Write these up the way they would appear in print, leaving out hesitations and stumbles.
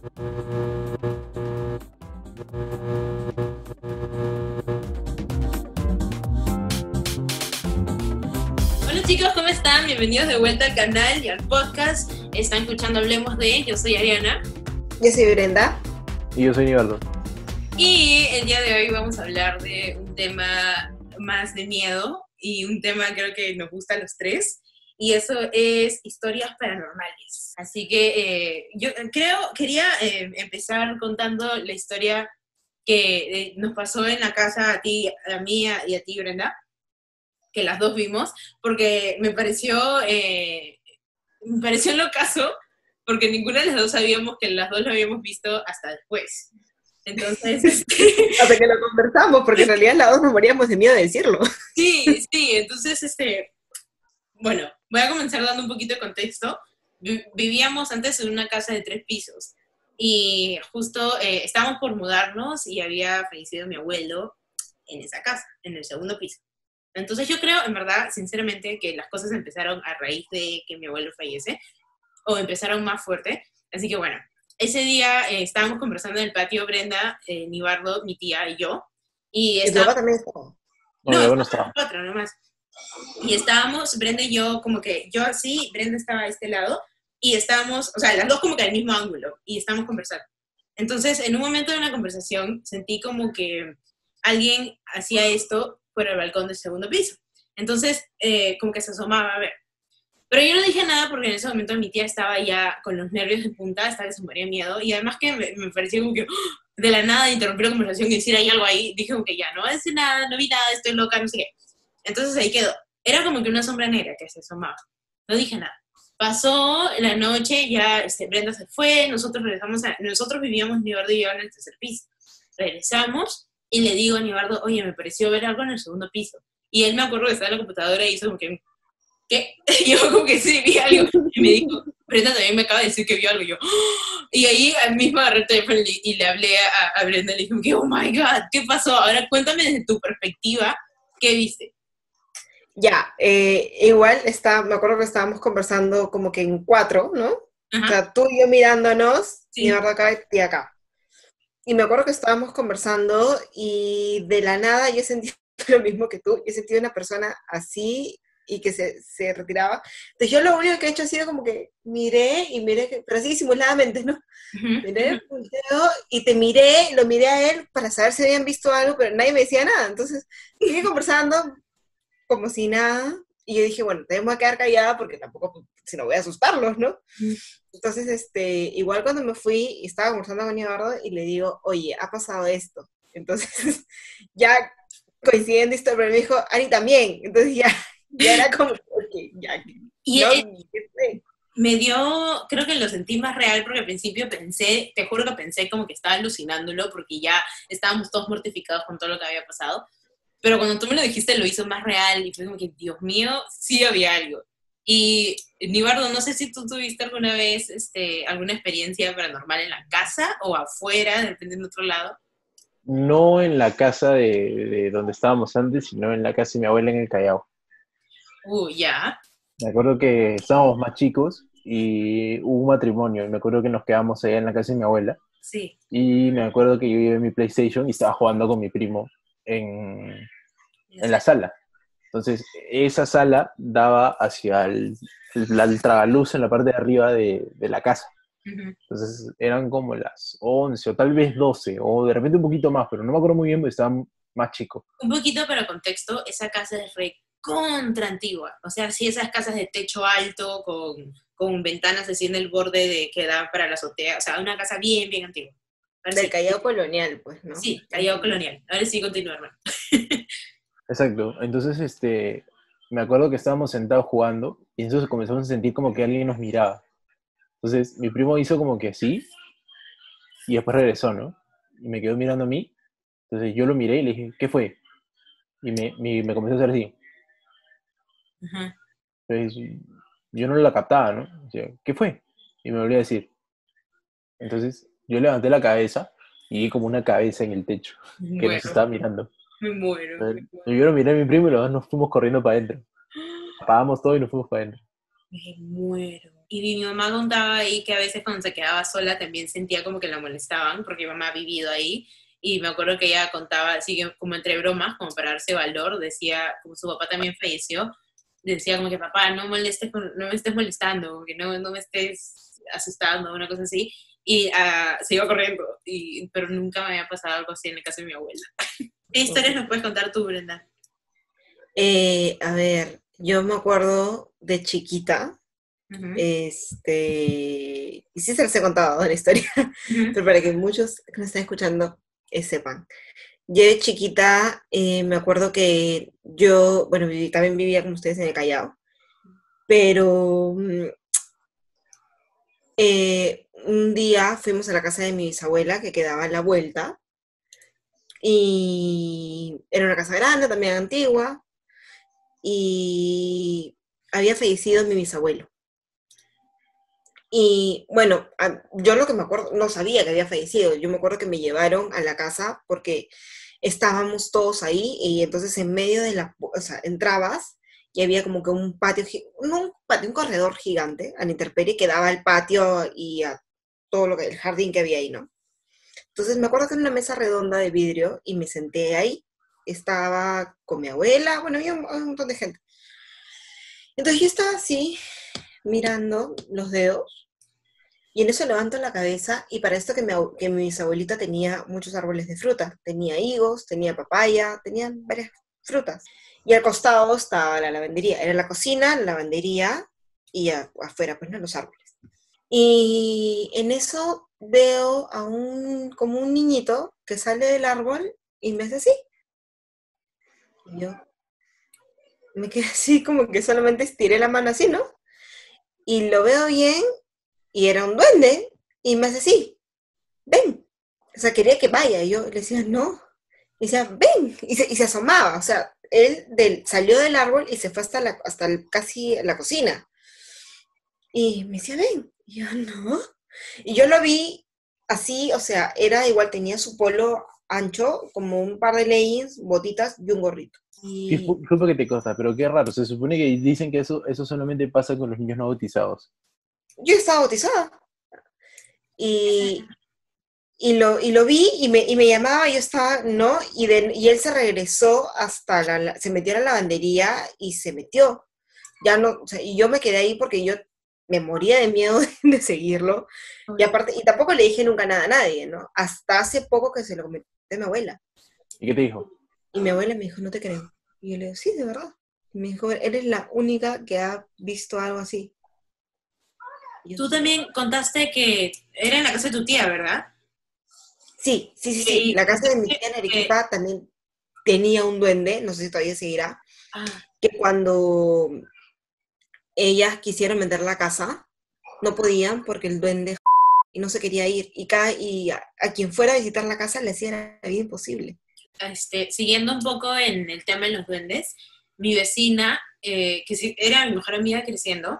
Hola chicos, ¿cómo están? Bienvenidos de vuelta al canal y al podcast. Están escuchando Hablemos de. Yo soy Ariana. Yo soy Brenda. Y yo soy Nivaldo. Y el día de hoy vamos a hablar de un tema más de miedo y un tema creo que nos gusta a los tres. Y eso es historias paranormales. Así que yo quería empezar contando la historia que nos pasó en la casa a ti, a mí y a ti, Brenda, que las dos vimos, porque me pareció un locazo, porque ninguna de las dos sabíamos que las dos lo habíamos visto hasta después. Entonces, hasta que lo conversamos, porque en realidad las dos nos moríamos de miedo de decirlo. Sí, entonces, bueno, voy a comenzar dando un poquito de contexto. Vivíamos antes en una casa de 3 pisos, y justo estábamos por mudarnos, y había fallecido mi abuelo en esa casa, en el segundo piso. Entonces yo creo, en verdad, sinceramente, que las cosas empezaron a raíz de que mi abuelo fallece, o empezaron más fuerte. Así que bueno, ese día estábamos conversando en el patio, Brenda, Nivaldo, mi tía y yo. Y ¿Y tu papá también estaba? No, no estaba. 4 nomás. Y estábamos, Brenda y yo, como que yo así, Brenda estaba a este lado, y estábamos, o sea, las dos como que al mismo ángulo, y estábamos conversando. Entonces, en un momento de una conversación, sentí como que alguien hacía esto por el balcón del segundo piso. Entonces, como que se asomaba a ver. Pero yo no dije nada porque en ese momento mi tía estaba ya con los nervios de punta, estaba que se moría de miedo, y además que me parecía como que de la nada interrumpir la conversación y decir hay algo ahí, dije como que ya, no voy a decir nada, no vi nada, estoy loca, no sé qué. Entonces ahí quedó. Era como que una sombra negra que se asomaba. No dije nada. Pasó la noche, ya Brenda se fue, nosotros vivíamos Nivaldo y yo en el tercer piso. Regresamos y le digo a Nivaldo, oye, me pareció ver algo en el segundo piso. Y él me acuerdo que estaba en la computadora y hizo como que, ¿qué? Y yo como que sí, vi algo. Y me dijo, Brenda también me acaba de decir que vio algo. Y yo, ¡oh! Y ahí mismo agarré el teléfono y le hablé a Brenda y le dije, oh my God, ¿qué pasó? Ahora cuéntame desde tu perspectiva, ¿qué viste? Ya, igual me acuerdo que estábamos conversando como que en 4, ¿no? Ajá. O sea, tú y yo mirándonos, Sí. Nivaldo acá y acá. Y me acuerdo que estábamos conversando y de la nada yo sentí lo mismo que tú. Yo sentí una persona así y que se retiraba. Entonces yo lo único que he hecho ha sido como que miré, pero así disimuladamente, ¿no? Uh-huh. Miré, volteo, y lo miré a él para saber si habían visto algo, pero nadie me decía nada. Entonces seguí conversando como si nada, y yo dije, bueno, tengo que quedar callada porque tampoco, si no voy a asustarlos, ¿no? Entonces, igual cuando me fui, estaba conversando con Nivaldo y le digo, oye, ha pasado esto. Entonces, ya coincidiendo esto, pero me dijo, Ari también. Entonces ya era como, okay, ya. Y no, me dio, creo que lo sentí más real porque al principio pensé, te juro que pensé como que estaba alucinándolo porque ya estábamos todos mortificados con todo lo que había pasado. Pero cuando tú me lo dijiste lo hizo más real y fue como que, Dios mío, sí había algo. Y Nivaldo, no sé si tú tuviste alguna vez alguna experiencia paranormal en la casa o afuera, de repente en otro lado. No en la casa de donde estábamos antes, sino en la casa de mi abuela en el Callao. Ya. Me acuerdo que estábamos más chicos y hubo un matrimonio, y me acuerdo que nos quedamos allá en la casa de mi abuela. Sí. Y me acuerdo que yo llevé mi PlayStation y estaba jugando con mi primo en la sala. Entonces, esa sala daba hacia el tragaluz en la parte de arriba de la casa. Uh-huh. Entonces, eran como las 11 o tal vez 12, o de repente un poquito más, pero no me acuerdo muy bien porque estaba más chico. Un poquito para contexto, esa casa es recontra antigua. O sea, sí, esas casas de techo alto con ventanas así en el borde que dan para la azotea. O sea, una casa bien, bien antigua. Del Callao colonial, pues, ¿no? Sí, Callao colonial. Ahora sí, continúa, hermano. Exacto. Entonces, me acuerdo que estábamos sentados jugando y entonces comenzamos a sentir como que alguien nos miraba. Entonces, mi primo hizo como que sí y después regresó, ¿no? Y me quedó mirando a mí. Entonces, yo lo miré y le dije, ¿qué fue? Y me comenzó a hacer así. Uh-huh. Entonces, yo no la captaba, ¿no? O sea, ¿qué fue? Y me volvió a decir. Entonces, yo levanté la cabeza y vi como una cabeza en el techo que nos estaba mirando. Me muero. Yo lo miré a mi primo y los dos nos fuimos corriendo para adentro. Apagamos todo y nos fuimos para adentro. Me muero. Y mi mamá contaba ahí que a veces cuando se quedaba sola también sentía como que la molestaban, porque mi mamá ha vivido ahí. Y me acuerdo que ella contaba así como entre bromas, como para darse valor, decía, como su papá también falleció, decía como que papá, no molestes, no me estés molestando, que no me estés asustando, una cosa así. Y se iba corriendo, pero nunca me había pasado algo así en el caso de mi abuela. ¿Qué historias nos puedes contar tú, Brenda? A ver, yo me acuerdo de chiquita, Uh-huh. y sí se les he contado la historia, Uh-huh. pero para que muchos que nos están escuchando sepan. Yo de chiquita me acuerdo que yo, bueno, también vivía como ustedes en el Callao, pero un día fuimos a la casa de mi bisabuela que quedaba a la vuelta y era una casa grande, también antigua, y había fallecido mi bisabuelo. Y bueno, yo lo que me acuerdo, no sabía que había fallecido, yo me acuerdo que me llevaron a la casa porque estábamos todos ahí y entonces en medio de o sea, entrabas y había como que un patio, no un patio, un corredor gigante a la intemperie que daba al patio y a todo lo que, el jardín que había ahí, ¿no? Entonces me acuerdo que era una mesa redonda de vidrio y me senté ahí, estaba con mi abuela, bueno, había un montón de gente. Entonces yo estaba así, mirando los dedos, y en eso levanto la cabeza, y para esto que mi bisabuelita tenía muchos árboles de fruta, tenía higos, tenía papaya, tenía varias frutas. Y al costado estaba la lavandería, era la cocina, la lavandería, y afuera, pues, ¿no? Los árboles. Y en eso veo como un niñito que sale del árbol y me hace así. Y yo me quedé así, como que solamente estiré la mano así, ¿no? Y lo veo bien, y era un duende, y me hace así, ven. O sea, quería que vaya, y yo le decía, no. Y decía, ven, y se asomaba, o sea, él salió del árbol y se fue hasta casi la cocina. Y me decía, ven. Y yo, no. Y yo lo vi así, o sea, era igual, tenía su polo ancho, como un par de leggings, botitas y un gorrito. Y Disculpa que te cosa, pero qué raro. Se supone que dicen que eso solamente pasa con los niños no bautizados. yo estaba bautizada. Y, y lo vi y me llamaba, y yo estaba, ¿no? Y él se regresó se metió a la lavandería y se metió. Ya no, o sea, y yo me quedé ahí porque yo me moría de miedo de seguirlo. Y aparte, y tampoco le dije nunca nada a nadie, ¿no? Hasta hace poco que se lo comenté a mi abuela. ¿Y qué te dijo? Y mi abuela me dijo, no te creo. Y yo le digo, sí, de verdad. Y me dijo, eres la única que ha visto algo así. Tú también contaste que era en la casa de tu tía, ¿verdad? Sí, sí, sí, sí. La casa de mi tía en Arequipa también tenía un duende, no sé si todavía seguirá, que cuando ellas quisieron vender la casa, no podían porque el duende y no se quería ir. Y a quien fuera a visitar la casa le hacía la vida imposible. Siguiendo un poco en el tema de los duendes, mi vecina, que era mi mejor amiga creciendo,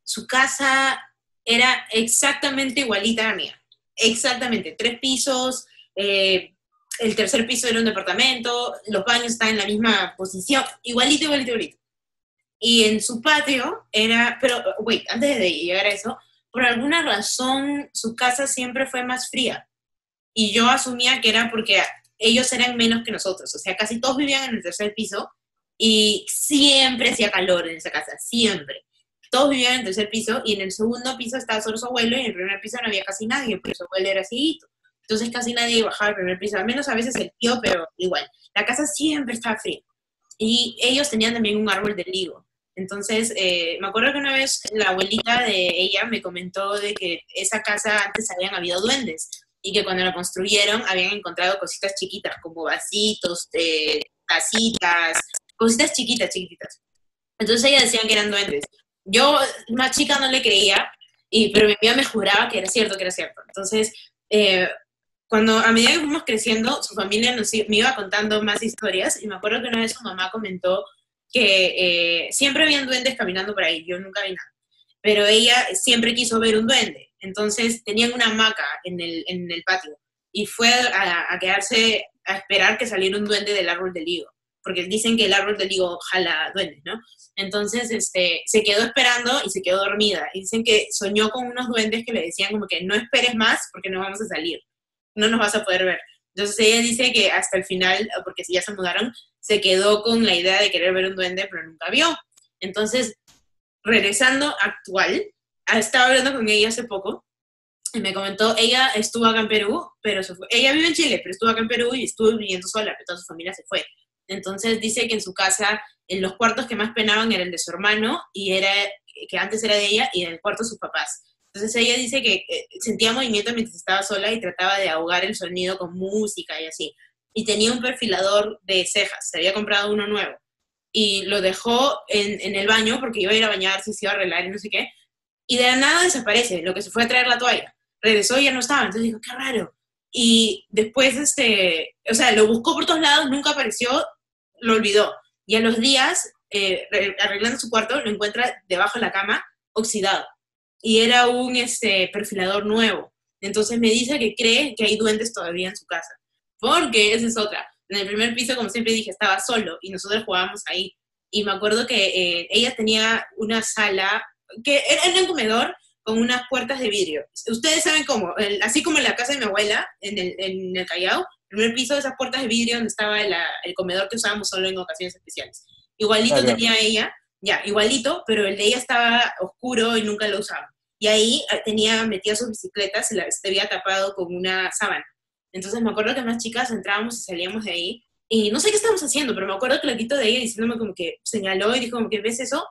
su casa era exactamente igualita a la mía. Exactamente, 3 pisos, el tercer piso era un departamento, los baños estaban en la misma posición, igualito, igualito, igualito. Y en su patio pero, wait, antes de llegar a eso, por alguna razón su casa siempre fue más fría. Y yo asumía que era porque ellos eran menos que nosotros, o sea, casi todos vivían en el tercer piso y siempre hacía calor en esa casa, siempre. Todos vivían en el tercer piso y en el segundo piso estaba solo su abuelo y en el primer piso no había casi nadie, porque su abuelo era así. Entonces casi nadie bajaba al primer piso, al menos a veces el tío, pero igual. La casa siempre estaba fría. Y ellos tenían también un árbol de ligo. Entonces, me acuerdo que una vez la abuelita de ella me comentó de que esa casa antes habían habido duendes y que cuando la construyeron habían encontrado cositas chiquitas, como vasitos, tacitas, cositas chiquitas, chiquititas. Entonces ella decían que eran duendes. Yo, más chica, no le creía, pero mi amiga me juraba que era cierto, que era cierto. Entonces, a medida que fuimos creciendo, su familia me iba contando más historias, y me acuerdo que una vez su mamá comentó que siempre habían duendes caminando por ahí, yo nunca vi nada, pero ella siempre quiso ver un duende, entonces tenían una hamaca en el patio, y fue a quedarse a esperar que saliera un duende del árbol del higo. porque dicen que el árbol del higo jala duendes, ¿no? Entonces, se quedó esperando y se quedó dormida. Y dicen que soñó con unos duendes que le decían como que no esperes más porque no vamos a salir, no nos vas a poder ver. Entonces ella dice que hasta el final, porque si ya se mudaron, se quedó con la idea de querer ver un duende, pero nunca vio. Entonces, regresando actual, estaba hablando con ella hace poco, y me comentó, ella estuvo acá en Perú, pero se fue. Ella vive en Chile, pero estuvo acá en Perú y estuvo viviendo sola, pero toda su familia se fue. Entonces dice que en su casa, en los cuartos que más penaban era el de su hermano, y era que antes era de ella, y en el cuarto de sus papás. Entonces ella dice que sentía movimiento mientras estaba sola y trataba de ahogar el sonido con música y así. Y tenía un perfilador de cejas, se había comprado uno nuevo. Y lo dejó en el baño porque iba a ir a bañarse, se iba a arreglar y no sé qué. Y de la nada desaparece, lo que se fue a traer la toalla. Regresó y ya no estaba, entonces dijo, qué raro. Y después, o sea, lo buscó por todos lados, nunca apareció, lo olvidó. Y a los días, arreglando su cuarto, lo encuentra debajo de la cama, oxidado. Y era un perfilador nuevo. Entonces me dice que cree que hay duendes todavía en su casa. Porque esa es otra. En el primer piso, como siempre dije, estaba solo y nosotros jugábamos ahí. Y me acuerdo que ella tenía una sala, que era un comedor con unas puertas de vidrio. Ustedes saben cómo, así como en la casa de mi abuela, en el Callao, el primer piso de esas puertas de vidrio donde estaba el comedor que usábamos solo en ocasiones especiales. Igualito Claro. tenía ella, ya, igualito, pero el de ella estaba oscuro y nunca lo usaba. Y ahí metía sus bicicletas, se había tapado con una sábana. Entonces me acuerdo que más chicas entrábamos y salíamos de ahí, y no sé qué estábamos haciendo, pero me acuerdo que la quito de ella diciéndome como que señaló y dijo como que, ¿ves eso?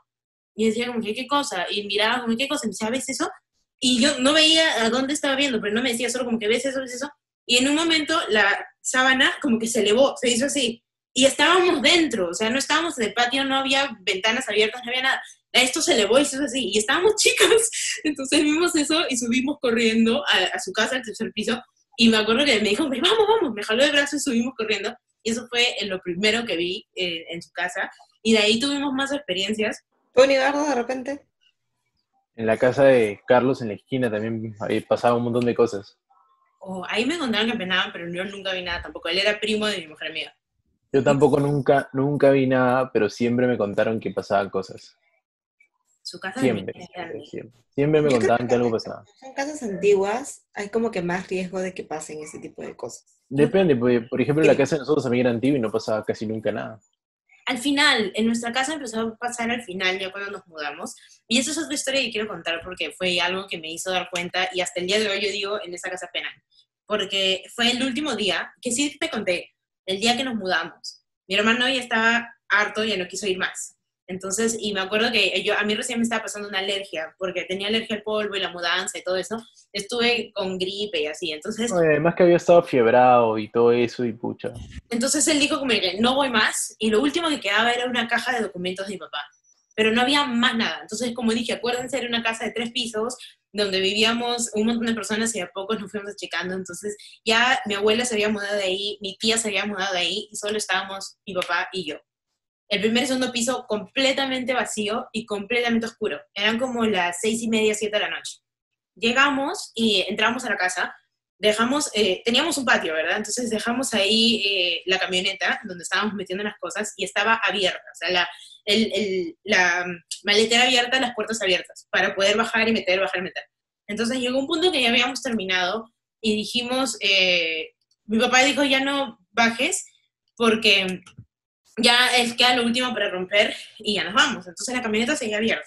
Y decía como que, ¿qué cosa? Y miraba como, ¿qué cosa? Y me decía, ¿ves eso? Y yo no veía a dónde estaba viendo, pero no me decía solo como que, ¿ves eso? ¿Ves eso? Y en un momento la sábana como que se elevó, se hizo así. Y estábamos dentro, o sea, no estábamos en el patio, no había ventanas abiertas, no había nada. Esto se elevó y se hizo así. Y estábamos chicos. Entonces vimos eso y subimos corriendo a su casa, al tercer piso. Y me acuerdo que me dijo, vamos, vamos. Me jaló de brazo y subimos corriendo. Y eso fue lo primero que vi en su casa. Y de ahí tuvimos más experiencias. ¿Tú, Nigardo, de repente? En la casa de Carlos, en la esquina, también ahí pasaba un montón de cosas. Ahí me contaron que penaban, pero yo nunca vi nada tampoco. Él era primo de mi mejor amiga. Yo tampoco nunca vi nada, pero siempre me contaron que pasaban cosas. Su casa Siempre, también es grande. siempre me Yo creo contaban que que algo pasaba. son casas antiguas, hay como que más riesgo de que pasen ese tipo de cosas. Depende, porque, por ejemplo, la Sí. casa de nosotros también era antigua y no pasaba casi nunca nada. Al final, en nuestra casa empezó a pasar al final, ya cuando nos mudamos. Y eso es otra historia que quiero contar porque fue algo que me hizo dar cuenta y hasta el día de hoy yo digo, en esa casa penan. Porque fue el último día, que sí te conté, el día que nos mudamos. Mi hermano ya estaba harto, ya no quiso ir más. Entonces, y me acuerdo que a mí recién me estaba pasando una alergia, porque tenía alergia al polvo y la mudanza y todo eso. Estuve con gripe y así. Entonces, Además que había estado fiebrado y todo eso, y pucha. Entonces él dijo como que no voy más, y lo último que quedaba era una caja de documentos de mi papá, pero no había más nada. Entonces, como dije, acuérdense, era una casa de 3 pisos, donde vivíamos un montón de personas y a poco nos fuimos achicando. Entonces ya mi abuela se había mudado de ahí, mi tía se había mudado de ahí, y solo estábamos mi papá y yo. El primer y segundo piso completamente vacío y completamente oscuro. Eran como las 6:30, 7 de la noche. Llegamos y entramos a la casa, teníamos un patio, ¿verdad? Entonces dejamos ahí la camioneta donde estábamos metiendo las cosas y estaba abierta, o sea, la maletera abierta, las puertas abiertas, para poder bajar y meter, bajar y meter. Entonces llegó un punto que ya habíamos terminado y dijimos, mi papá dijo, ya no bajes porque ya queda lo último para romper y ya nos vamos. Entonces la camioneta seguía abierta.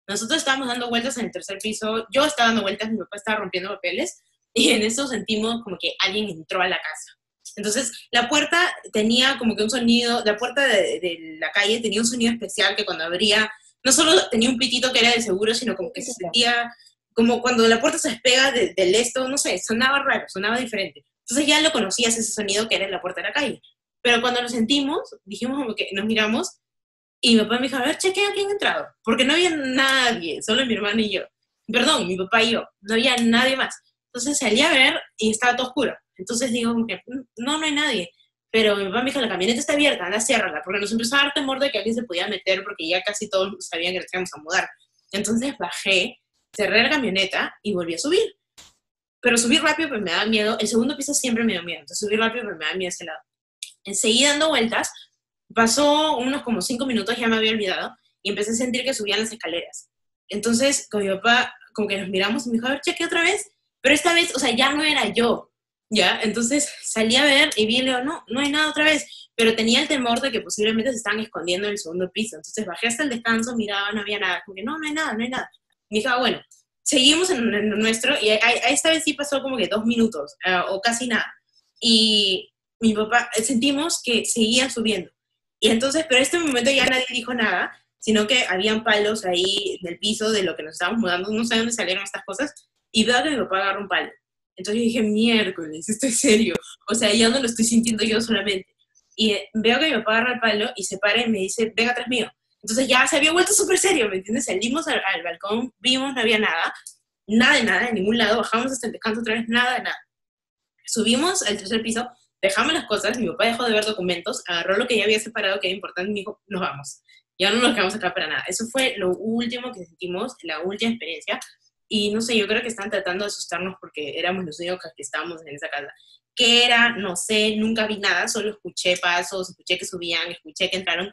Nosotros estábamos dando vueltas en el tercer piso, yo estaba dando vueltas, mi papá estaba rompiendo papeles, y en eso sentimos como que alguien entró a la casa. Entonces, la puerta tenía como que un sonido, la puerta de la calle tenía un sonido especial que cuando abría, no solo tenía un pitito que era de seguro, sino como que se sentía, como cuando la puerta se despega del esto, no sé, sonaba raro, sonaba diferente. Entonces ya lo conocías ese sonido que era en la puerta de la calle. Pero cuando lo sentimos, dijimos como que nos miramos, y mi papá me dijo, a ver, chequea quién ha entrado, porque no había nadie, solo mi hermano y yo. Perdón, mi papá y yo, no había nadie más. Entonces salí a ver y estaba todo oscuro. Entonces digo, no hay nadie. Pero mi papá me dijo, la camioneta está abierta, anda, ciérrala, porque nos empezó a dar temor de que alguien se podía meter, porque ya casi todos sabían que nos íbamos a mudar. Entonces bajé, cerré la camioneta y volví a subir. Pero subí rápido, pero me daba miedo. El segundo piso siempre me dio miedo, entonces subí rápido, pero me daba miedo ese lado. Seguí dando vueltas pasó unos como 5 minutos, ya me había olvidado, y empecé a sentir que subían las escaleras. Entonces, con mi papá, como que nos miramos y me dijo, a ver, cheque otra vez, pero esta vez, o sea, ya no era yo, ¿ya? Entonces salí a ver y vi y le digo, no, no hay nada otra vez, pero tenía el temor de que posiblemente se estaban escondiendo en el segundo piso. Entonces bajé hasta el descanso, miraba, no había nada, como que no, no hay nada, no hay nada. Y dije, ah, bueno, seguimos en lo nuestro, y esta vez sí pasó como que 2 minutos, o casi nada. Y mi papá, sentimos que seguían subiendo. Y entonces, pero en este momento ya nadie dijo nada, sino que habían palos ahí en el piso de lo que nos estábamos mudando, no sé dónde salieron estas cosas, y veo que mi papá agarra un palo. Entonces yo dije, miércoles, esto es serio. O sea, ya no lo estoy sintiendo yo solamente. Y veo que mi papá agarra el palo y se para y me dice, venga atrás mío. Entonces ya se había vuelto súper serio, ¿me entiendes? Salimos al balcón, vimos, no había nada, nada de nada, en ningún lado, bajamos hasta el descanso otra vez, nada de nada. Subimos al tercer piso, dejamos las cosas, mi papá dejó de ver documentos, agarró lo que ya había separado, que era importante, y me dijo, nos vamos. Ya no nos quedamos acá para nada. Eso fue lo último que sentimos, la última experiencia. Y no sé, yo creo que están tratando de asustarnos porque éramos los únicos que estábamos en esa casa. ¿Qué era? No sé, nunca vi nada, solo escuché pasos, escuché que subían, escuché que entraron,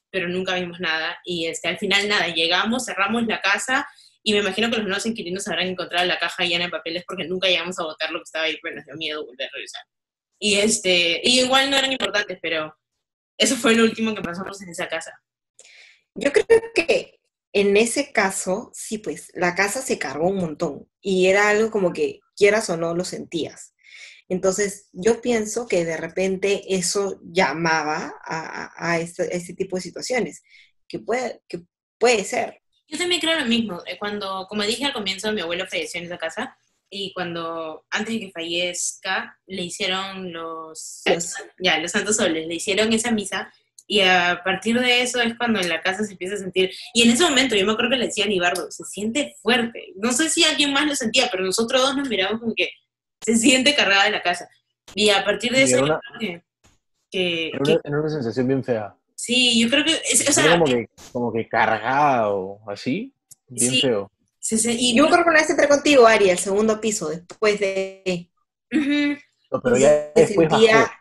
pero nunca vimos nada. Y al final nada, llegamos, cerramos la casa y me imagino que los nuevos inquilinos habrán encontrado la caja llena de papeles porque nunca llegamos a botar lo que estaba ahí, pero nos dio miedo volver a revisar. Y igual no eran importantes, pero eso fue lo último que pasamos en esa casa. Yo creo que en ese caso, sí, pues la casa se cargó un montón y era algo como que quieras o no lo sentías. Entonces, yo pienso que de repente eso llamaba a este tipo de situaciones, que puede ser. Yo también creo lo mismo. Cuando, como dije al comienzo, mi abuelo falleció en esa casa y cuando, antes de que fallezca, le hicieron los Santos Soles, le hicieron esa misa y a partir de eso es cuando en la casa se empieza a sentir, y en ese momento yo me acuerdo que le decía a Nibardo, se siente fuerte. No sé si alguien más lo sentía, pero nosotros dos nos miramos como que se siente cargada de la casa. Y a partir de Y eso, era yo una, creo que, era una, era una sensación bien fea. sí, yo creo que, o Era sea, como que cargado, así, bien sí, feo. y Yo creo que una vez entré contigo, Ari, al segundo piso, después de... ujú, No, y pero ya se después sentía bajó.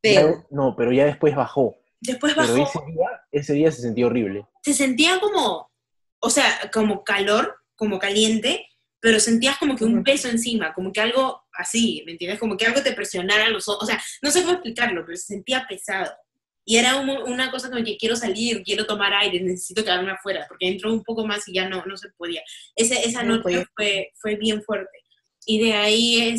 feo. No, pero ya después bajó. después Pero bajó, ese día se sentía horrible. se sentía como, o sea, como calor, como caliente, pero sentías como que un Ujú. peso encima, como que algo así, ¿me entiendes? Como que algo te presionara los ojos, o sea, no sé cómo explicarlo, pero se sentía pesado. Y era una cosa como que quiero salir, quiero tomar aire, necesito quedarme afuera, porque entró un poco más y ya no se podía. Esa No noche podía. fue bien fuerte. Y de ahí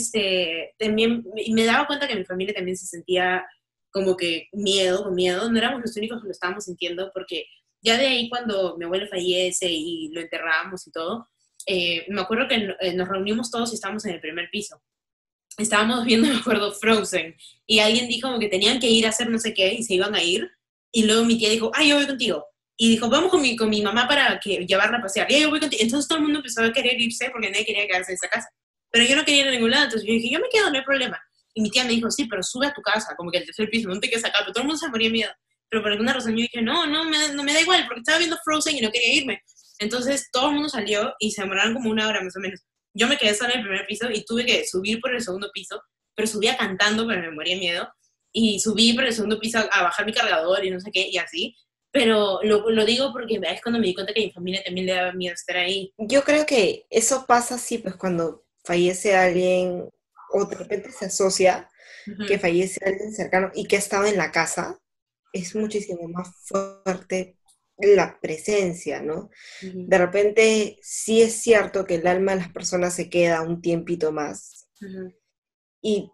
también me daba cuenta que mi familia también se sentía como que miedo, con miedo. No éramos los únicos que lo estábamos sintiendo, porque ya de ahí cuando mi abuelo fallece y lo enterramos y todo, me acuerdo que nos reunimos todos y estábamos en el primer piso. Estábamos viendo, me acuerdo, Frozen, y alguien dijo como que tenían que ir a hacer no sé qué y se iban a ir, y luego mi tía dijo, ah, yo voy contigo. Y dijo, vamos con mi mamá para llevarla a pasear. Y yo voy contigo. Entonces todo el mundo empezó a querer irse porque nadie quería quedarse en esa casa. Pero yo no quería ir a ningún lado, entonces yo dije, yo me quedo, no hay problema. Y mi tía me dijo, sí, pero sube a tu casa, como que el tercer piso, no te quedes acá. Pero todo el mundo se moría de miedo. Pero por alguna razón yo dije, no me da igual, porque estaba viendo Frozen y no quería irme. Entonces todo el mundo salió y se demoraron como 1 hora más o menos. Yo me quedé sola en el primer piso y tuve que subir por el segundo piso, pero subía cantando, pero me moría de miedo. Y subí por el segundo piso a bajar mi cargador y no sé qué, y así. Pero lo digo porque es cuando me di cuenta que a mi familia también le daba miedo estar ahí. Yo creo que eso pasa así, pues cuando fallece alguien o de repente se asocia que Ujú, fallece alguien cercano y que ha estado en la casa, es muchísimo más fuerte la presencia, ¿no? ujú, De repente sí es cierto que el alma de las personas se queda un tiempito más ujú, y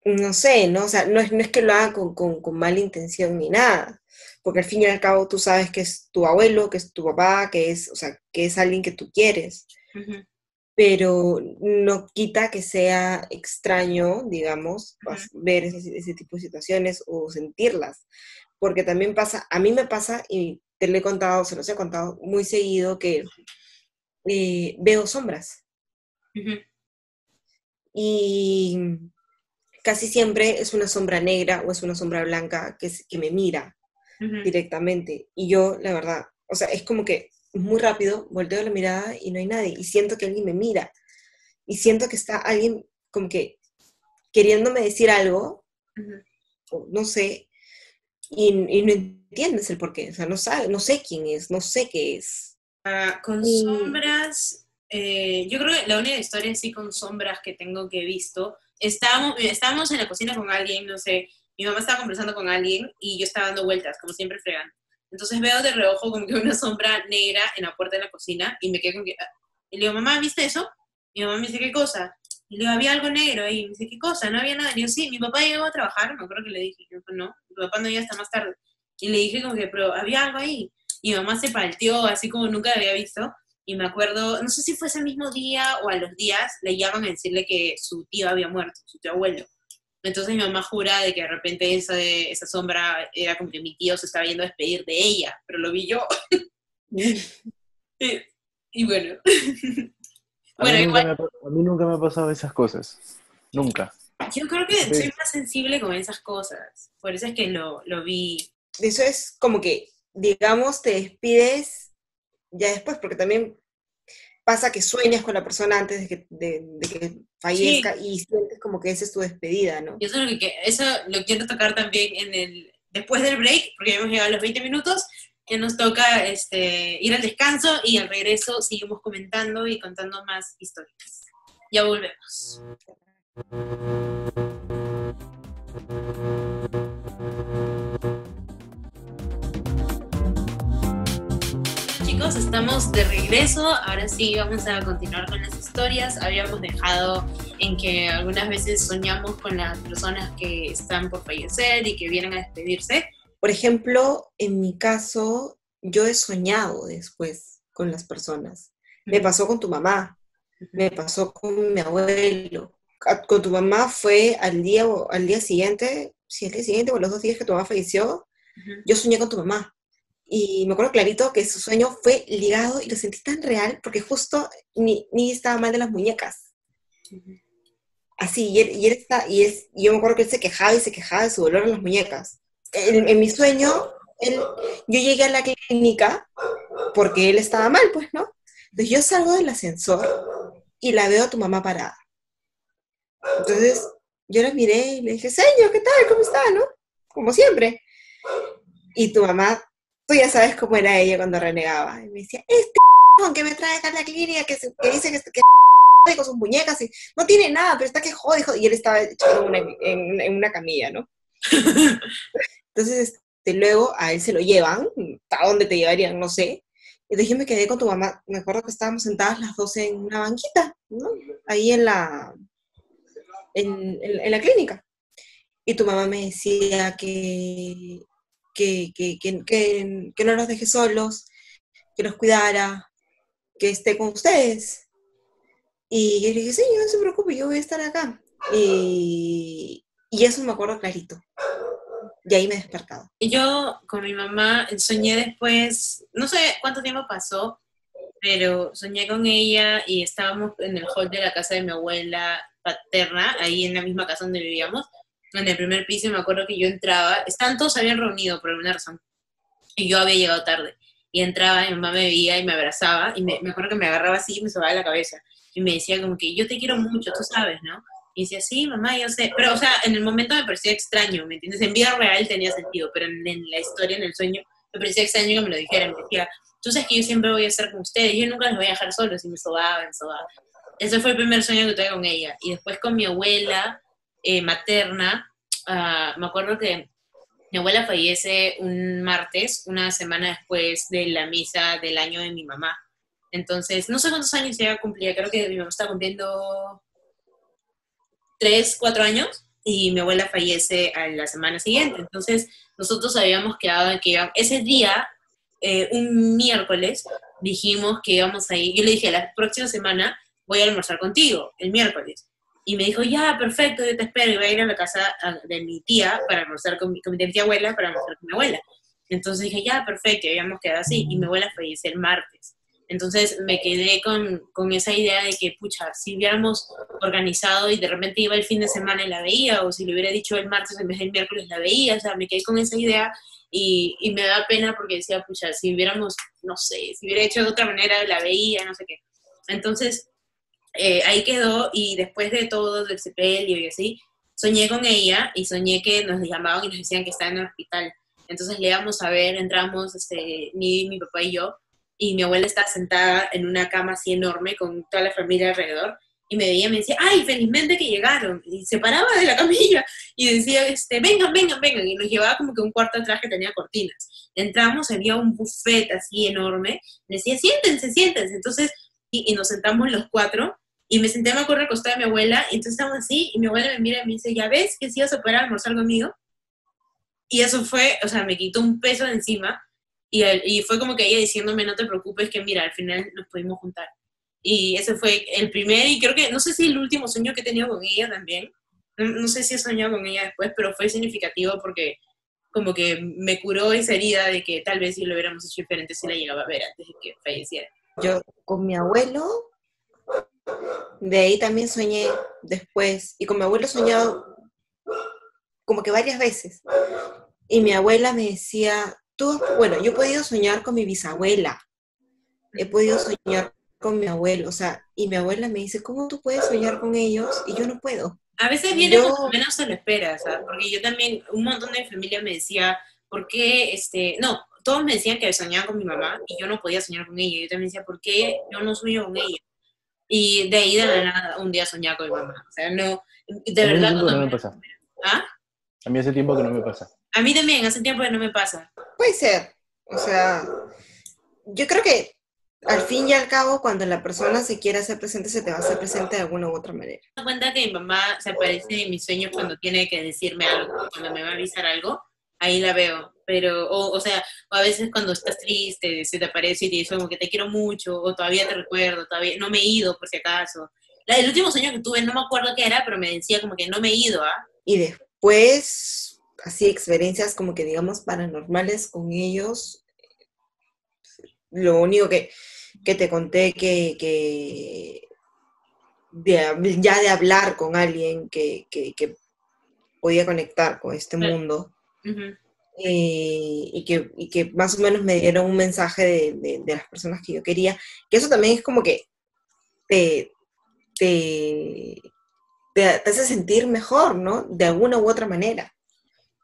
no sé, ¿no? O sea, no es que lo haga con mala intención ni nada, porque al fin y al cabo tú sabes que es tu abuelo, que es tu papá, que es, o sea, que es alguien que tú quieres, ujú, pero no quita que sea extraño, digamos, ujú, ver ese tipo de situaciones o sentirlas, porque también pasa, a mí me pasa, y te lo he contado, se los he contado muy seguido, que veo sombras, ujú, y casi siempre es una sombra negra o es una sombra blanca que me mira ujú. directamente, y yo, la verdad, o sea, es como que muy rápido, volteo la mirada y no hay nadie, y siento que alguien me mira, y siento que está alguien como que queriéndome decir algo, Ujú. o no sé, y no entiendes el por qué, o sea, no sé quién es, no sé qué es. Con Y, sombras, yo creo que la única historia así con sombras que tengo que he visto, estábamos en la cocina con alguien, no sé, mi mamá estaba conversando con alguien y yo estaba dando vueltas, como siempre fregando. Entonces veo de reojo como que una sombra negra en la puerta de la cocina y me quedé como que, y le digo, mamá, ¿viste eso? Mi mamá me dice, ¿qué cosa? Y le digo, había algo negro ahí. Y me dice, ¿qué cosa? No había nada. Y le digo, sí, mi papá llegó a trabajar, me acuerdo que le dije, yo, no, mi papá no llega hasta más tarde. Y le dije como que, pero había algo ahí. Y mi mamá se palteó, así como nunca la había visto. Y me acuerdo, no sé si fue ese mismo día o a los días, le llaman a decirle que su tío había muerto, su tío abuelo. Entonces mi mamá jura de que de repente esa sombra era como que mi tío se estaba yendo a despedir de ella, pero lo vi yo. Y bueno, bueno, igual A mí nunca me ha pasado esas cosas. Nunca. yo creo que soy Siempre- más sensible con esas cosas. Por eso es que lo vi. eso es como que, digamos, te despides ya después, porque también pasa que sueñas con la persona antes de que Sí, fallezca y sientes como que esa es tu despedida, ¿no? y eso lo quiero tocar también después del break, porque ya hemos llegado a los 20 minutos, que nos toca ir al descanso y al regreso seguimos comentando y contando más historias. Ya volvemos. Chicos, estamos de regreso. Ahora sí vamos a continuar con las historias. Habíamos dejado en que algunas veces soñamos con las personas que están por fallecer y que vienen a despedirse. Por ejemplo, en mi caso, yo he soñado después con las personas. Me pasó con tu mamá, me pasó con mi abuelo. Con tu mamá fue al día siguiente, sí, al día siguiente o a los 2 días que tu mamá falleció, yo soñé con tu mamá. Y me acuerdo clarito que su sueño fue ligado y lo sentí tan real porque justo ni estaba mal de las muñecas. Así, y yo me acuerdo que él se quejaba y se quejaba de su dolor en las muñecas. En mi sueño, yo llegué a la clínica porque él estaba mal, pues, ¿no? Entonces yo salgo del ascensor y la veo a tu mamá parada. Entonces yo la miré y le dije, señor, ¿qué tal? ¿Cómo está, no? Como siempre. Y tu mamá, tú ya sabes cómo era ella cuando renegaba. Y me decía, que me trae acá a la clínica, que dice que con sus muñecas y no tiene nada, pero está que jode, jode. Y él estaba echado en una camilla, ¿no? Entonces, luego a él se lo llevan, ¿a dónde te llevarían? No sé. Y entonces yo me quedé con tu mamá, me acuerdo que estábamos sentadas las dos en una banquita, ¿no? Ahí en la clínica. Y tu mamá me decía que no los deje solos, que los cuidara, que esté con ustedes. Y yo le dije, sí, no se preocupe, yo voy a estar acá. Y eso me acuerdo clarito. Y ahí me he despertado. Y yo con mi mamá soñé después, no sé cuánto tiempo pasó, pero soñé con ella y estábamos en el hall de la casa de mi abuela paterna, ahí en la misma casa donde vivíamos, en el primer piso, y me acuerdo que yo entraba, estaban todos se habían reunido por alguna razón, y yo había llegado tarde, y entraba, y mi mamá me veía y me abrazaba, y me acuerdo que me agarraba así y me sobaba la cabeza, y me decía como que yo te quiero mucho, tú sabes, ¿no? Y decía, sí, mamá, yo sé, pero o sea, en el momento me parecía extraño, ¿me entiendes? En vida real tenía sentido, pero en la historia, en el sueño, me parecía extraño que me lo dijeran, me decía, tú sabes que yo siempre voy a estar con ustedes, yo nunca los voy a dejar solos, y me sobaba, me sobaba. Ese fue el primer sueño que tuve con ella. Y después con mi abuela materna, me acuerdo que mi abuela fallece un martes, una semana después de la misa del año de mi mamá. Entonces, no sé cuántos años ella cumplía, creo que mi mamá está cumpliendo 3, 4 años y mi abuela fallece a la semana siguiente. Entonces, nosotros habíamos quedado en que ese día, un miércoles, dijimos que íbamos a ir. Yo le dije, la próxima semana voy a almorzar contigo, el miércoles. Y me dijo, ya, perfecto, yo te espero. Y voy a ir a la casa de mi tía para almorzar de mi tía abuela, para almorzar con mi abuela. Entonces dije, ya, perfecto, y habíamos quedado así. Y mi abuela fallece el martes. Entonces me quedé con esa idea de que, pucha, si hubiéramos organizado y de repente iba el fin de semana y la veía, o si le hubiera dicho el martes en vez del miércoles la veía, o sea, me quedé con esa idea y me da pena porque decía, pucha, si hubiéramos, no sé, si hubiera hecho de otra manera la veía, no sé qué. Entonces, ahí quedó y después de todo, del sepelio y así, soñé con ella y soñé que nos llamaban y nos decían que estaba en el hospital. Entonces le íbamos a ver, entramos, mi papá y yo, y mi abuela estaba sentada en una cama así enorme con toda la familia alrededor, y me veía y me decía, ¡ay, felizmente que llegaron! Y se paraba de la camilla y decía, vengan, vengan, vengan, y nos llevaba como que un cuarto atrás que tenía cortinas. Entramos, había un buffet así enorme, me decía, siéntense, siéntense. Entonces, y nos sentamos los cuatro, y me senté, me acuerdo, acostada de mi abuela, y entonces estamos así, y mi abuela me mira y me dice, ¿ya ves que sí vas a poder almorzar conmigo? Y eso fue, o sea, me quitó un peso de encima, y fue como que ella diciéndome, no te preocupes, que mira, al final nos pudimos juntar. Y ese fue el primer, y creo que, no sé si el último sueño que he tenido con ella también, no sé si he soñado con ella después, pero fue significativo porque como que me curó esa herida de que tal vez si lo hubiéramos hecho diferente si la llegaba a ver antes de que falleciera. Yo con mi abuelo, de ahí también soñé después, y con mi abuelo he soñado como que varias veces. Y mi abuela me decía, bueno, yo he podido soñar con mi bisabuela, he podido soñar con mi abuelo, o sea, y mi abuela me dice, ¿cómo tú puedes soñar con ellos? Y yo no puedo. A veces viene cuando menos se lo espera, ¿sabes? Porque yo también, un montón de mi familia me decía, ¿por qué, no, todos me decían que soñaba con mi mamá y yo no podía soñar con ella. Yo también decía, ¿por qué yo no sueño con ella? Y de ahí de la nada, un día soñaba con mi mamá. O sea, no, de A mí hace verdad. tiempo que no me pasa. ¿Ah? A mí hace tiempo que no me pasa. A mí también, hace tiempo que no me pasa. Puede ser, o sea, yo creo que al fin y al cabo, cuando la persona se quiere hacer presente, se te va a hacer presente de alguna u otra manera. Me doy cuenta que mi mamá se aparece en mis sueños cuando tiene que decirme algo, cuando me va a avisar algo, ahí la veo. Pero, o sea, o a veces cuando estás triste, se te aparece y te dice como que te quiero mucho, o todavía te recuerdo, todavía no me he ido por si acaso. El último sueño que tuve, no me acuerdo qué era, pero me decía como que no me he ido, ¿ah? Y después, así experiencias como que digamos paranormales con ellos, lo único que te conté ya de hablar con alguien que podía conectar con este mundo, Uh-huh. y que más o menos me dieron un mensaje de las personas que yo quería, que eso también es como que te hace sentir mejor, ¿no? De alguna u otra manera.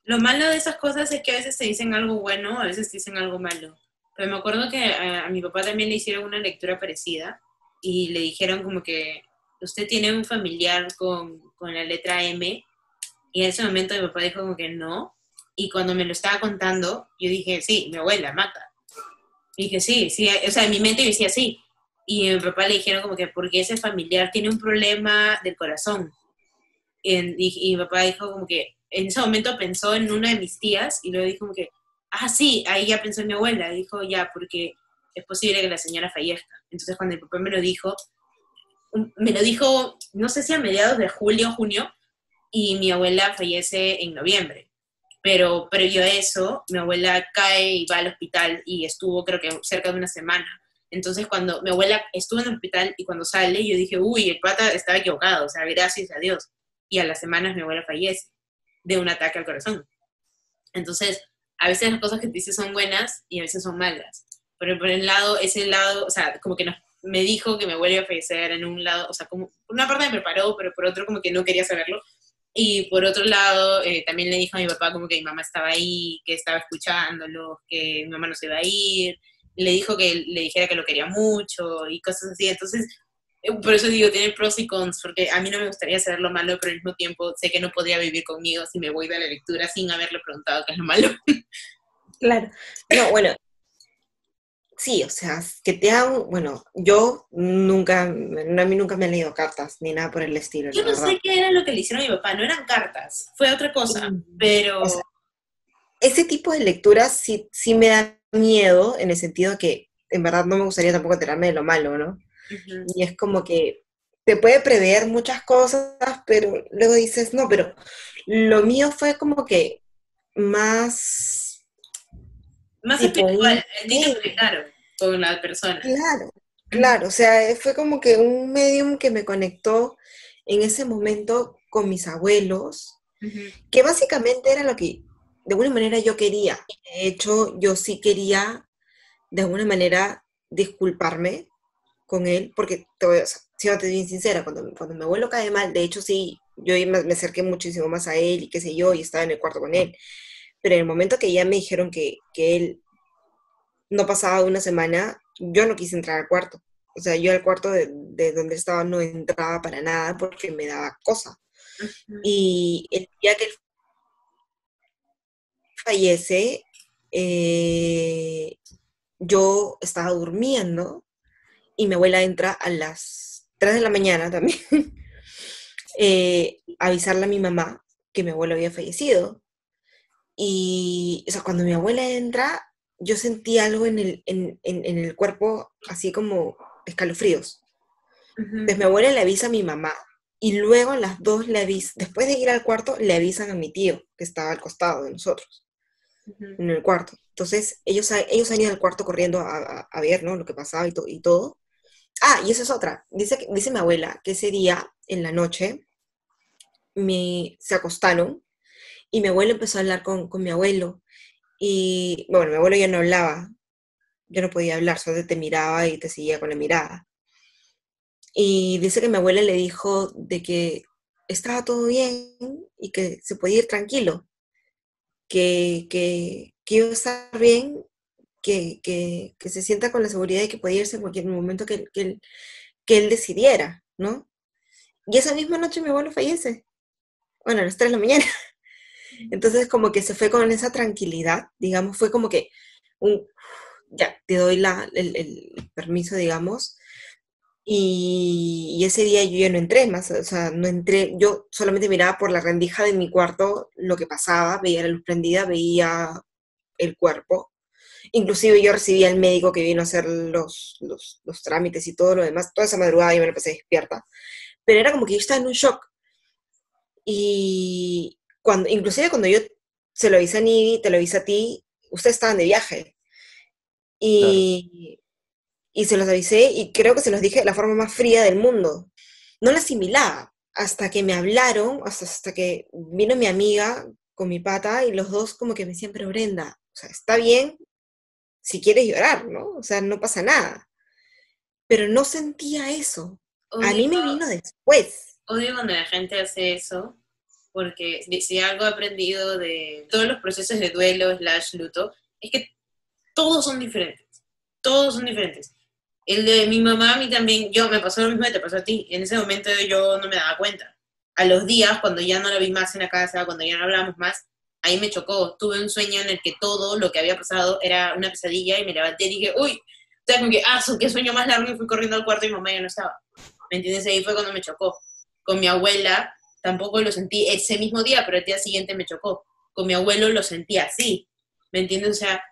Lo malo de esas cosas es que a veces te dicen algo bueno, a veces te dicen algo malo. Pero me acuerdo que a mi papá también le hicieron una lectura parecida y le dijeron como que usted tiene un familiar con la letra M, y en ese momento mi papá dijo como que no, y cuando me lo estaba contando, yo dije, sí, mi abuela, Mata. Y dije, sí, sí, o sea, en mi mente yo decía sí. Y a mi papá le dijeron como que porque ese familiar tiene un problema del corazón. Y mi papá dijo como que en ese momento pensó en una de mis tías y luego dijo como que, ah, sí, ahí ya pensó en mi abuela. Dijo, ya, porque es posible que la señora fallezca. Entonces cuando mi papá me lo dijo, no sé si a mediados de julio, junio, y mi abuela fallece en noviembre. Pero previo a eso, mi abuela cae y va al hospital y estuvo creo que cerca de una semana. Entonces cuando mi abuela estuvo en el hospital y cuando sale, yo dije, uy, el pata estaba equivocado, o sea, gracias a Dios. Y a las semanas mi abuela fallece de un ataque al corazón. Entonces, a veces las cosas que te dicen son buenas y a veces son malas. Pero por el lado, ese lado, o sea, como que me dijo que mi abuela iba a fallecer en un lado, o sea, como por una parte me preparó, pero por otro como que no quería saberlo. Y por otro lado, también le dijo a mi papá como que mi mamá estaba ahí, que estaba escuchándolo, que mi mamá no se iba a ir. Le dijo que le dijera que lo quería mucho y cosas así. Entonces, por eso digo, tiene pros y cons, porque a mí no me gustaría saber lo malo, pero al mismo tiempo sé que no podría vivir conmigo si me voy de la lectura sin haberle preguntado qué es lo malo. Claro. No, bueno, sí, o sea, que te hagan, bueno, yo nunca, a mí nunca me han leído cartas, ni nada por el estilo, Yo la no verdad. sé qué era lo que le hicieron a mi papá, no eran cartas, fue otra cosa, pero... O sea, ese tipo de lecturas sí me da miedo, en el sentido que en verdad no me gustaría tampoco enterarme de lo malo, ¿no? Uh-huh. Y es como que te puede prever muchas cosas, pero luego dices, no, pero lo mío fue como que más tipo espiritual, el día que conectaron con la persona. Claro, claro, o sea, fue como que un medium que me conectó en ese momento con mis abuelos, Uh-huh. que básicamente era lo que de alguna manera yo quería. De hecho, yo sí quería de alguna manera disculparme con él, porque siéndote bien sincera, cuando mi abuelo cae mal, de hecho sí, yo me acerqué muchísimo más a él y qué sé yo, y estaba en el cuarto con él, pero en el momento que ya me dijeron que él no pasaba de una semana, yo no quise entrar al cuarto. O sea, yo al cuarto de donde estaba no entraba para nada porque me daba cosa. Y el día que él fallece, yo estaba durmiendo y mi abuela entra a las 3 de la mañana también a avisarle a mi mamá que mi abuelo había fallecido. Y, o sea, cuando mi abuela entra, yo sentí algo en el cuerpo, así como escalofríos. Entonces mi abuela le avisa a mi mamá y luego las dos le avisan, después de ir al cuarto, le avisan a mi tío, que estaba al costado de nosotros, en el cuarto. Entonces ellos han ido al cuarto corriendo a ver, ¿no? Lo que pasaba y todo. Ah, y esa es otra. Dice mi abuela que ese día, en la noche, se acostaron y mi abuelo empezó a hablar con mi abuelo. Y bueno, mi abuelo ya no hablaba, yo no podía hablar, solo te miraba y te seguía con la mirada. Y dice que mi abuela le dijo de que estaba todo bien y que se podía ir tranquilo, que iba a estar bien, que se sienta con la seguridad de que podía irse en cualquier momento que él decidiera, ¿no? Y esa misma noche mi abuelo fallece, bueno, a las 3 de la mañana. Entonces como que se fue con esa tranquilidad, digamos, fue como que ya, te doy el permiso, digamos. Y ese día yo ya no entré más, o sea, no entré, yo solamente miraba por la rendija de mi cuarto lo que pasaba, veía la luz prendida, veía el cuerpo. Inclusive yo recibí al médico que vino a hacer los trámites y todo lo demás, toda esa madrugada yo me la pasé despierta. Pero era como que yo estaba en un shock. Y inclusive cuando yo se lo avisé a Nivi, te lo avisé a ti, ustedes estaban de viaje. Claro. Y se los avisé y creo que se los dije de la forma más fría del mundo. No la asimilaba hasta que me hablaron, hasta que vino mi amiga con mi pata y los dos como que me decían, pero Brenda, o sea, está bien si quieres llorar, ¿no? O sea, no pasa nada. Pero no sentía eso. A Odio, mí me vino después. odio cuando la gente hace eso, porque si algo he aprendido de todos los procesos de duelo slash luto, es que todos son diferentes. Todos son diferentes. El de mi mamá, a mí también, me pasó lo mismo que te pasó a ti. En ese momento yo no me daba cuenta. A los días, cuando ya no la vi más en la casa, cuando ya no hablamos más, ahí me chocó. Tuve un sueño en el que todo lo que había pasado era una pesadilla y me levanté y dije, uy, o sea, como que, qué sueño más largo, y fui corriendo al cuarto y mi mamá ya no estaba. ¿Me entiendes? Ahí fue cuando me chocó. Con mi abuela tampoco lo sentí ese mismo día, pero el día siguiente me chocó. Con mi abuelo lo sentí así. ¿Me entiendes? O sea,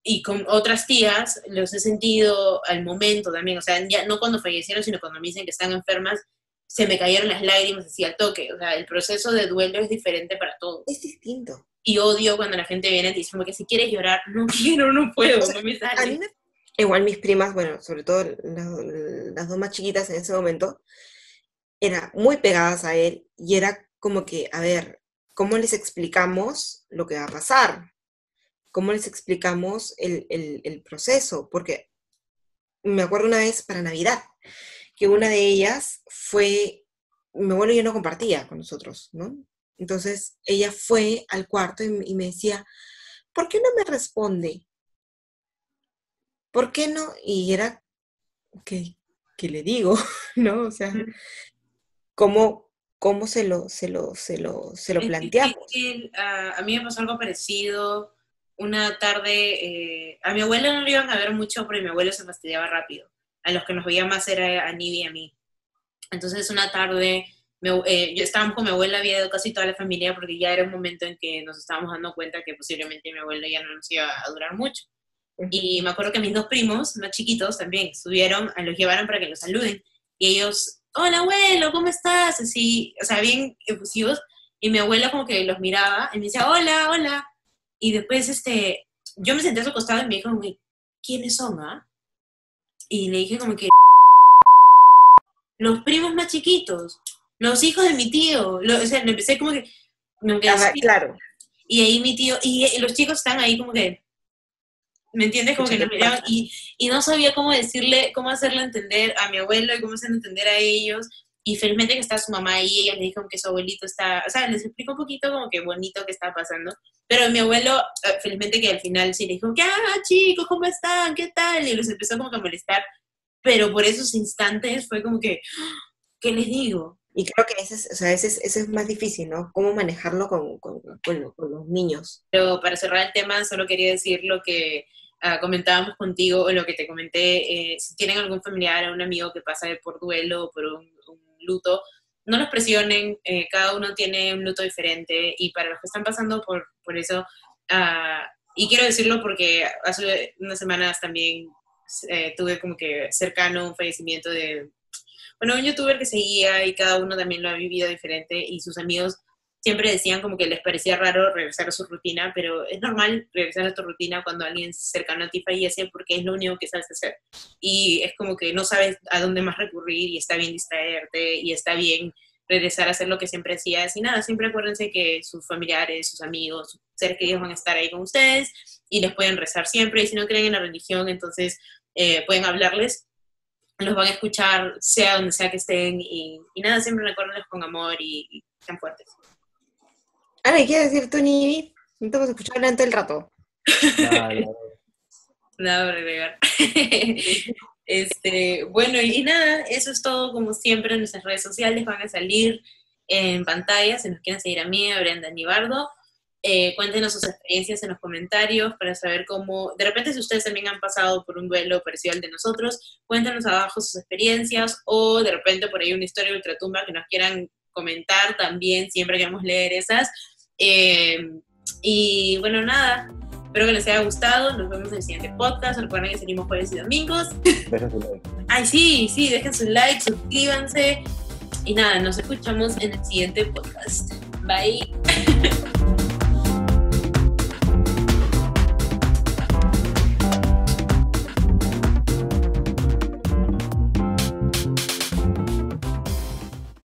y con otras tías los he sentido al momento también, o sea, ya no cuando fallecieron, sino cuando me dicen que están enfermas, se me cayeron las lágrimas así al toque, o sea, el proceso de duelo es diferente para todos. Es distinto. Y odio cuando la gente viene y te dice, como que si quieres llorar, no quiero, no puedo, O sea, no me a sale. mí igual mis primas, bueno, sobre todo las dos más chiquitas en ese momento, eran muy pegadas a él y era como que, a ver, ¿cómo les explicamos lo que va a pasar? ¿Cómo les explicamos el proceso? Porque me acuerdo una vez para Navidad, que una de ellas fue, mi abuelo y yo no compartía con nosotros, ¿no? Entonces ella fue al cuarto y me decía, ¿por qué no me responde? ¿Por qué no? Y era, ¿qué le digo? ¿No? O sea, ¿cómo se lo Es planteamos? difícil, a mí me pasó algo parecido. Una tarde, a mi abuela no lo iban a ver mucho porque mi abuelo se fastidiaba rápido. A los que nos veía más era a Nivi y a mí. Entonces una tarde, yo estábamos con mi abuela, había ido casi toda la familia porque ya era un momento en que nos estábamos dando cuenta que posiblemente mi abuelo ya no nos iba a durar mucho. Y me acuerdo que mis dos primos, más chiquitos también, subieron, los llevaron para que los saluden. Y ellos, hola abuelo, ¿cómo estás? Así, o sea, bien efusivos. Y mi abuela como que los miraba y me decía, hola, hola. Y después, yo me senté a su costado y me dijo, ¿quiénes son, ah? Y le dije como que los primos más chiquitos, los hijos de mi tío. O sea, me empecé como que Ajá, decir, claro. y ahí mi tío, y los chicos están ahí como que, ¿me entiendes? Como Pucha, que ¿qué nos miraban pasa? y no sabía cómo decirle, cómo hacerle entender a mi abuelo y cómo hacerle entender a ellos. y felizmente que está su mamá ahí, ella le dijo que su abuelito está, o sea, les explicó un poquito como que bonito que estaba pasando, pero mi abuelo, felizmente que al final sí le dijo, chicos, ¿cómo están? ¿Qué tal? Y los empezó como que a molestar, pero por esos instantes fue como que, ¿qué les digo? Y creo que ese es más difícil, ¿no? Cómo manejarlo con los niños. Pero para cerrar el tema, solo quería decir lo que comentábamos contigo, o lo que te comenté, si tienen algún familiar o un amigo que pasa por duelo o por un luto, no los presionen, cada uno tiene un luto diferente, y para los que están pasando por eso, y quiero decirlo porque hace unas semanas también tuve como que cercano un fallecimiento de, bueno, un youtuber que seguía, y cada uno también lo ha vivido diferente, y sus amigos siempre decían como que les parecía raro regresar a su rutina, pero es normal regresar a tu rutina cuando alguien cercano a ti fallece, porque es lo único que sabes hacer. Y es como que no sabes a dónde más recurrir, y está bien distraerte, y está bien regresar a hacer lo que siempre hacías. Y nada, siempre acuérdense que sus familiares, sus amigos, sus seres queridos van a estar ahí con ustedes, y les pueden rezar siempre. Y si no creen en la religión, entonces pueden hablarles, los van a escuchar, sea donde sea que estén, y nada, siempre recuérdenles con amor y sean fuertes. Ahora, ¿qué quieres decir tú, Nivi? No te hemos escuchado durante el rato. Nada para agregar. Bueno, y nada, eso es todo. Como siempre, nuestras redes sociales van a salir en pantalla, si nos quieren seguir a mí, a Brenda Nibardo. Cuéntenos sus experiencias en los comentarios para saber cómo, de repente, si ustedes también han pasado por un duelo parecido al de nosotros, cuéntenos abajo sus experiencias, o de repente por ahí una historia de ultratumba que nos quieran comentar también, siempre queremos leer esas. Y bueno, nada, espero que les haya gustado. Nos vemos en el siguiente podcast. Recuerden que salimos jueves y domingos. Dejen su like. Ay, sí, dejen su like, suscríbanse. Y nada, nos escuchamos en el siguiente podcast. Bye.